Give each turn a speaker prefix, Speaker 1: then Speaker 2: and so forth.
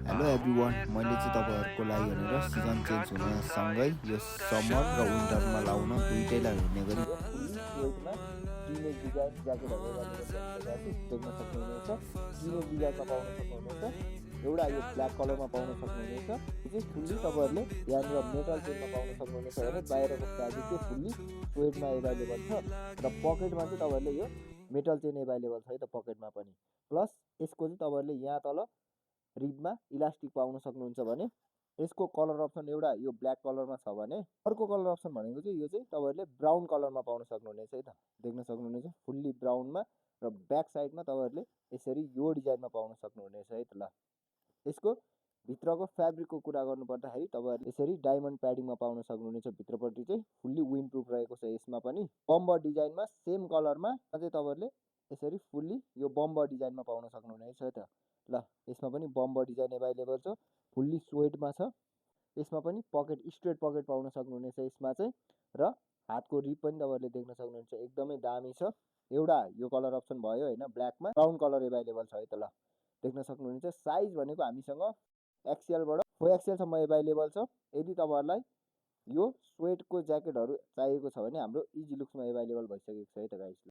Speaker 1: Hello everyone, मैले चाहिँ तपाईँहरूको लागि भनेर सिजन चेन्ज हुनसँगै यो समर र विन्टरमा लाउन दुइटैलाई हुने गरी
Speaker 2: फुल्ली स्वेटमा टिनेज डिजाइन ज्याकेटहरू एभाइलेबल देख्न सक्नुहुनेछ। टिनेज डिजाइनमा पाउन सक्नुहुनेछ। एउटा यो ब्ल्याक कलरमा पाउन सक्नुहुनेछ। यो चाहिँ फुल्ली तपाईँहरूले यहाँनिर मेटल चेनमा पाउन सक्नुहुनेछ भने बाहिरको फ्याब्रिक चाहिँ फुल्ली स्वेटमा एभाइलेबल छ र पकेटमा चाहिँ तपाईँहरूले यो मेटल चेन एभाइलेबल छ है त पकेटमा पनि। प्लस यसको चाहिँ तपाईँहरूले यहाँ तल रिबमा इलास्टिक पाउन सक्नुहुन्छ भने यसको कलर अप्सन एउटा यो ब्ल्याक कलरमा छ भने अर्को कलर अप्सन भनेको चाहिँ यो चाहिँ तपाईँहरूले ब्राउन कलरमा पाउन सक्नुहुनेछ है त। देख्न सक्नुहुनेछ फुल्ली ब्राउनमा र ब्याक साइडमा तपाईँहरूले यसरी यो डिजाइनमा पाउन सक्नुहुनेछ है त। ल यसको भित्रको फ्याब्रिकको कुरा गर्नुपर्दाखेरि तपाईँहरूले यसरी डायमन्ड प्याडिङमा पाउन सक्नुहुनेछ। भित्रपट्टि चाहिँ फुल्ली विन्ड प्रुफ रहेको छ। यसमा पनि बम्बर डिजाइनमा सेम कलरमा चाहिँ तपाईँहरूले यसरी फुल्ली यो बम्बर डिजाइनमा पाउन सक्नुहुनेछ है त। ल यसमा पनि बम्बर डिजाइन एभाइलेबल छ, फुल्ली स्वेटमा छ। यसमा पनि पकेट स्ट्रेट पकेट पाउन सक्नुहुनेछ यसमा चाहिँ र हातको रिप पनि तपाईँहरूले देख्न सक्नुहुन्छ एकदमै दामी छ। एउटा यो कलर अप्सन भयो होइन, ब्ल्याकमा ब्राउन कलर एभाइलेबल छ है त। ल देख्न सक्नुहुनेछ साइज भनेको हामीसँग एक्सएलबाट 4XL एभाइलेबल छ। यदि तपाईँहरूलाई यो स्वेटको ज्याकेटहरू चाहिएको छ भने हाम्रो इजी लुक्समा एभाइलेबल भइसकेको छ है त गाइस।